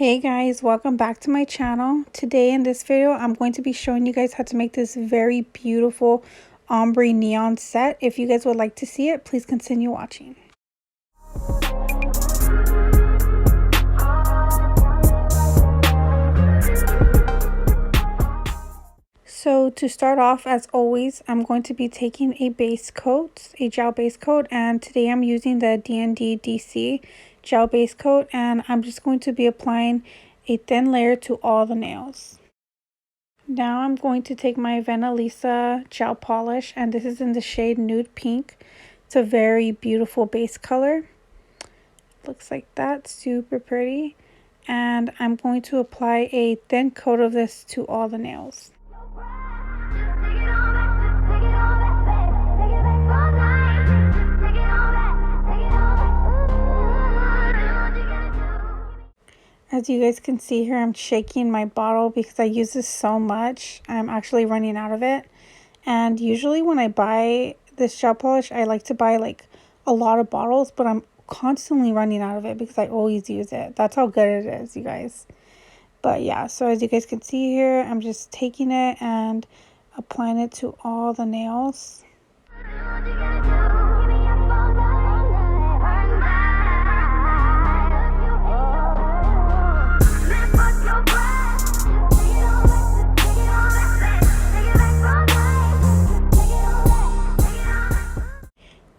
Hey guys, welcome back to my channel. Today in this video, I'm going to be showing you guys how to make this very beautiful ombre neon set. If you guys would like to see it, please continue watching. So to start off, as always, I'm going to be taking a base coat, a gel base coat, and today I'm using the D&D DC gel base coat, and I'm just going to be applying a thin layer to all the nails. Now I'm going to take my Venalisa gel polish, and this is in the shade Nude Pink. It's a very beautiful base color. Looks like that, super pretty. And I'm going to apply a thin coat of this to all the nails. As you guys can see here, I'm shaking my bottle because I use this so much. I'm actually running out of it. And usually when I buy this gel polish, I like to buy like a lot of bottles, but I'm constantly running out of it because I always use it. That's how good it is, you guys. But yeah, so as you guys can see here, I'm just taking it and applying it to all the nails.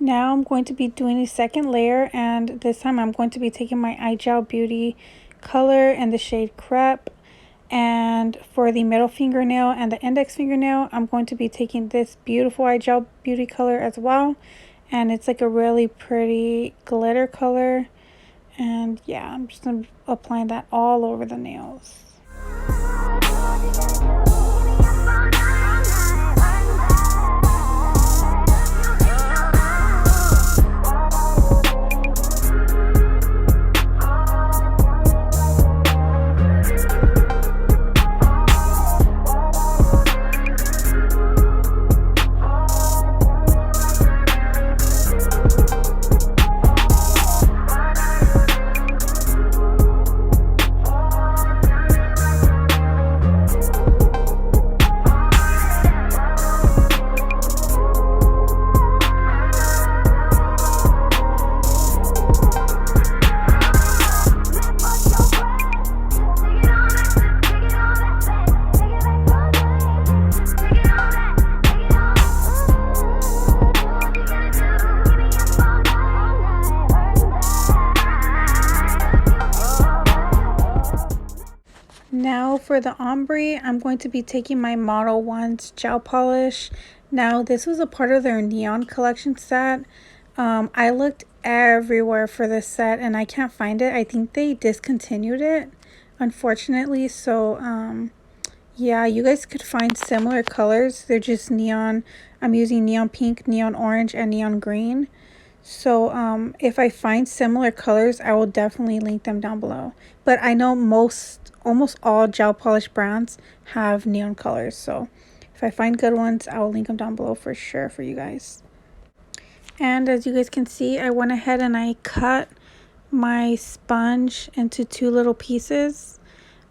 Now I'm going to be doing a second layer, and this time I'm going to be taking my Eye Gel Beauty color in the shade Crepe. And for the middle fingernail and the index fingernail, I'm going to be taking this beautiful Eye Gel Beauty color as well. And it's like a really pretty glitter color. And yeah, I'm just applying that all over the nails. Now for the ombre, I'm going to be taking my Model 1's gel polish. Now this was a part of their neon collection set. I looked everywhere for this set and I can't find it. I think they discontinued it, unfortunately. So yeah, you guys could find similar colors. They're just neon. I'm using neon pink, neon orange, and neon green. So if I find similar colors, I will definitely link them down below. But I know almost all gel polish brands have neon colors, so if I find good ones, I will link them down below for sure for you guys. And as you guys can see, I went ahead and I cut my sponge into two little pieces.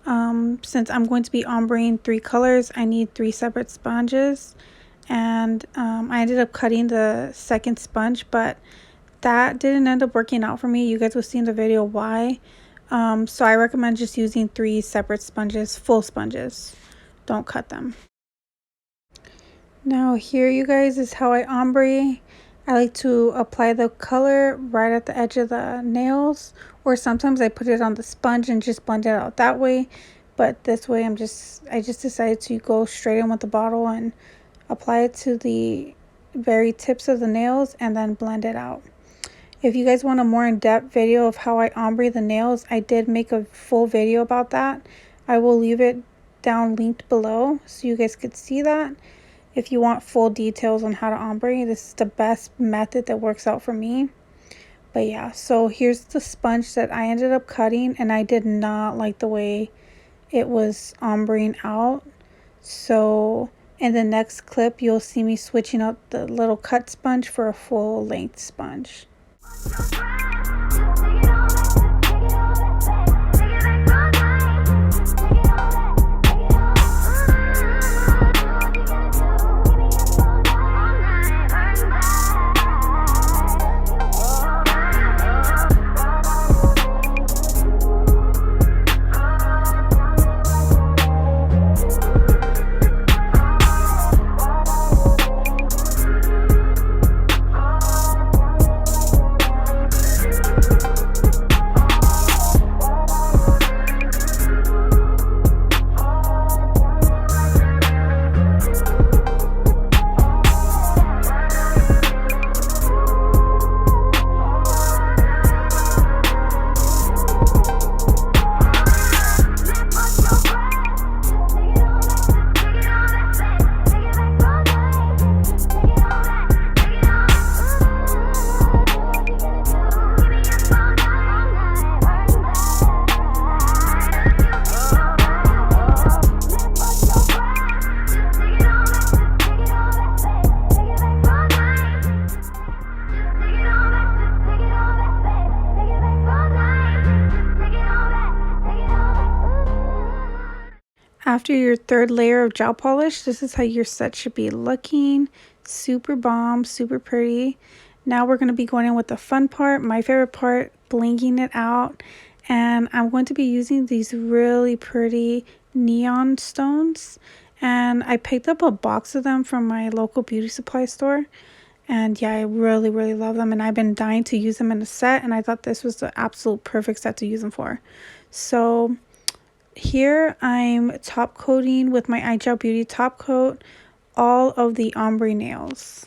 Since I'm going to be ombreing 3 colors, I need 3 separate sponges. And I ended up cutting the second sponge, but that didn't end up working out for me. You guys will see in the video why. So I recommend just using 3 separate sponges, full sponges. Don't cut them. Now here, you guys, is how I ombre. I like to apply the color right at the edge of the nails, or sometimes I put it on the sponge and just blend it out that way. But this way I just decided to go straight in with the bottle and apply it to the very tips of the nails and then blend it out. If you guys want a more in-depth video of how I ombre the nails, I did make a full video about that. I will leave it down linked below so you guys could see that. If you want full details on how to ombre, this is the best method that works out for me. But yeah, so here's the sponge that I ended up cutting, and I did not like the way it was ombreing out. So in the next clip, you'll see me switching out the little cut sponge for a full length sponge. Take it all back, take it all back, take it back, After your third layer of gel polish, this is how your set should be looking. Super bomb, super pretty. Now we're going to be going in with the fun part, my favorite part, blinging it out. And I'm going to be using these really pretty neon stones. And I picked up a box of them from my local beauty supply store. And yeah, I really, really love them. And I've been dying to use them in a set. And I thought this was the absolute perfect set to use them for. So here I'm top coating with my iGel Beauty top coat all of the ombre nails.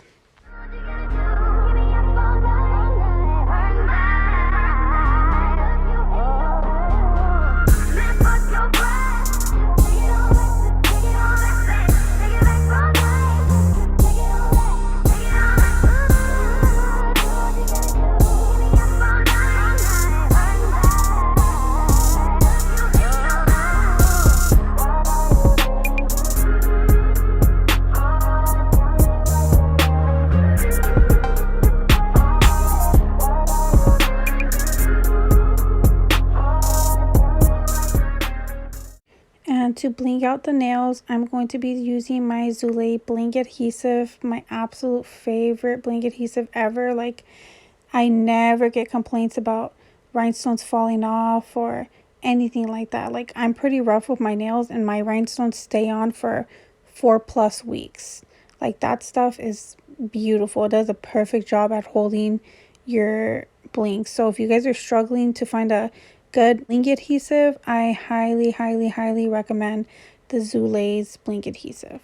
And to bling out the nails, I'm going to be using my Zulays Bling Adhesive, my absolute favorite bling adhesive ever. Like, I never get complaints about rhinestones falling off or anything like that. Like, I'm pretty rough with my nails and my rhinestones stay on for 4+ weeks. Like, that stuff is beautiful. It does a perfect job at holding your bling. So if you guys are struggling to find a good bling adhesive, I highly, highly, highly recommend the Zulays Bling Adhesive.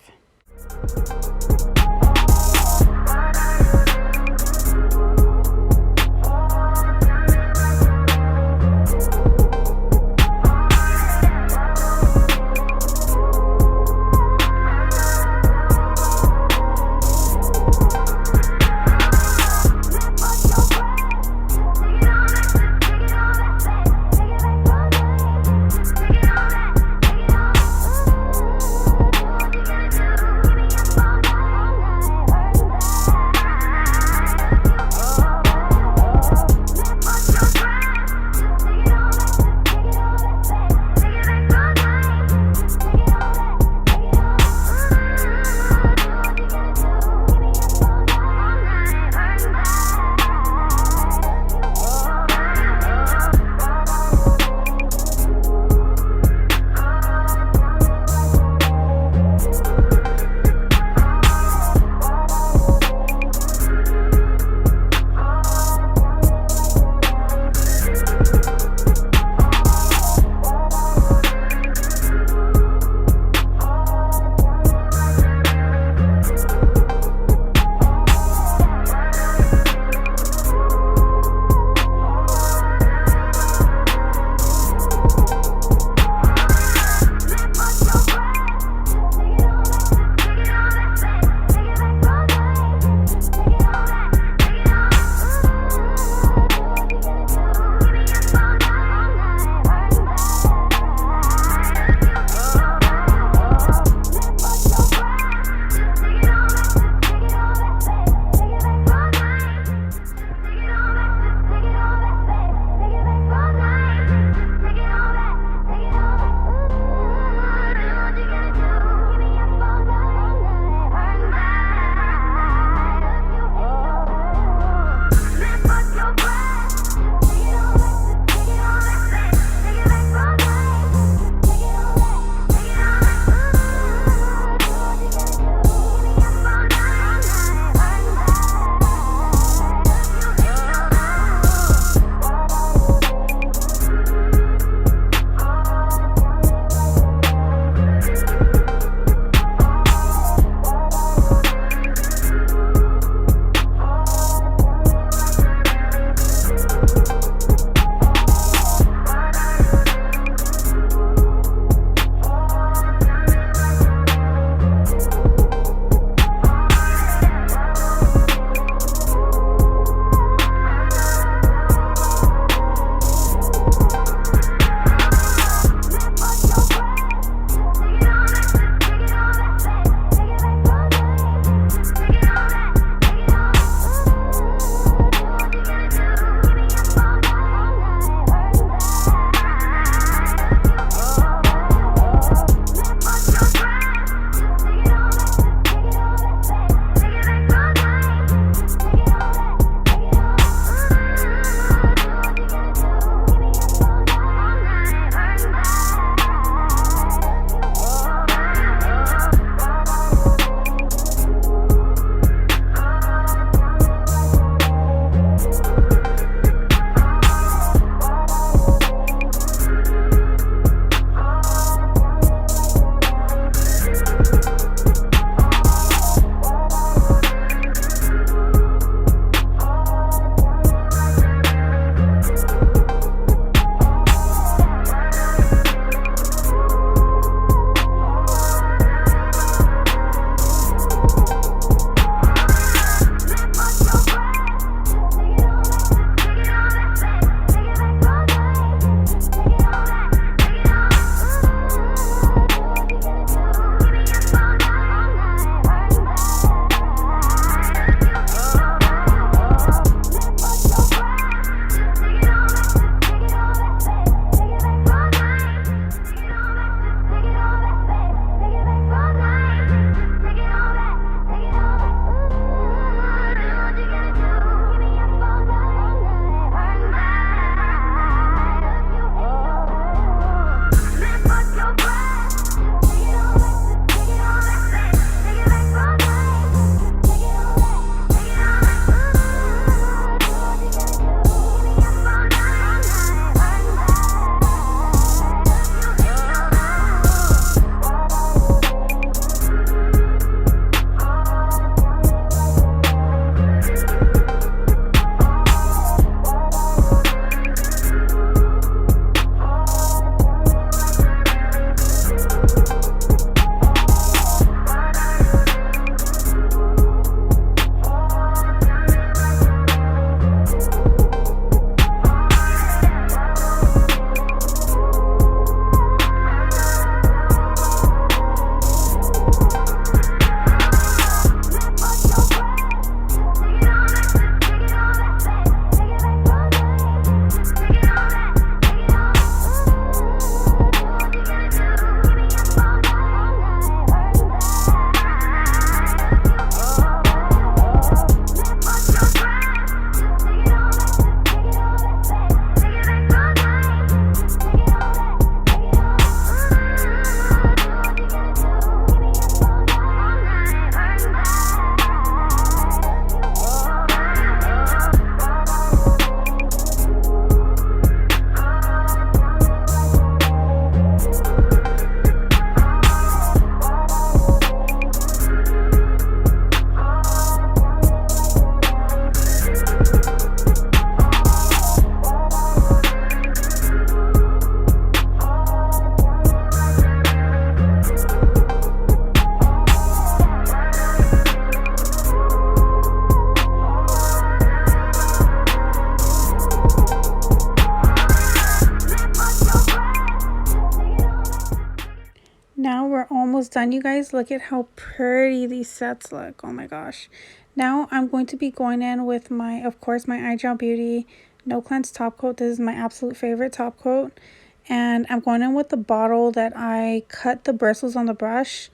Now we're almost done, you guys. Look at how pretty these sets look. Oh my gosh. Now I'm going to be going in with my, of course, my iGel Beauty No Cleanse top coat. This is my absolute favorite top coat. And I'm going in with the bottle that I cut the bristles on the brush.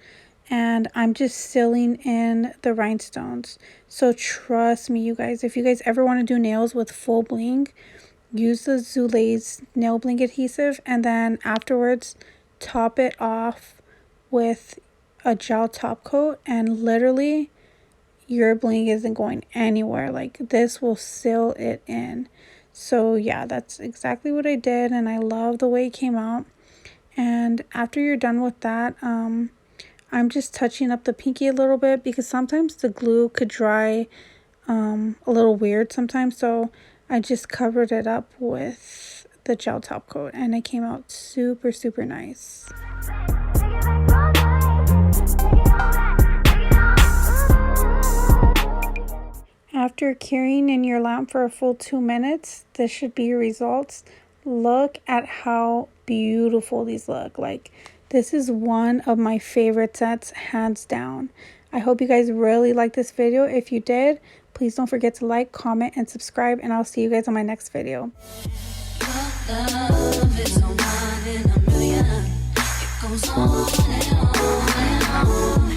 And I'm just sealing in the rhinestones. So trust me, you guys, if you guys ever want to do nails with full bling, use the Zulays Nail Bling Adhesive. And then afterwards, top it off with a gel top coat, and literally your bling isn't going anywhere. Like, this will seal it in. So yeah, that's exactly what I did, and I love the way it came out. And after you're done with that, I'm just touching up the pinky a little bit because sometimes the glue could dry a little weird sometimes, so I just covered it up with the gel top coat, and it came out super nice. After curing in your lamp for a full 2 minutes, this should be your results. Look at how beautiful these look. Like, this is one of my favorite sets, hands down. I hope you guys really liked this video. If you did, please don't forget to like, comment, and subscribe, and I'll see you guys on my next video. Love is a one in a million. It goes on and on and on.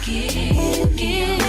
You give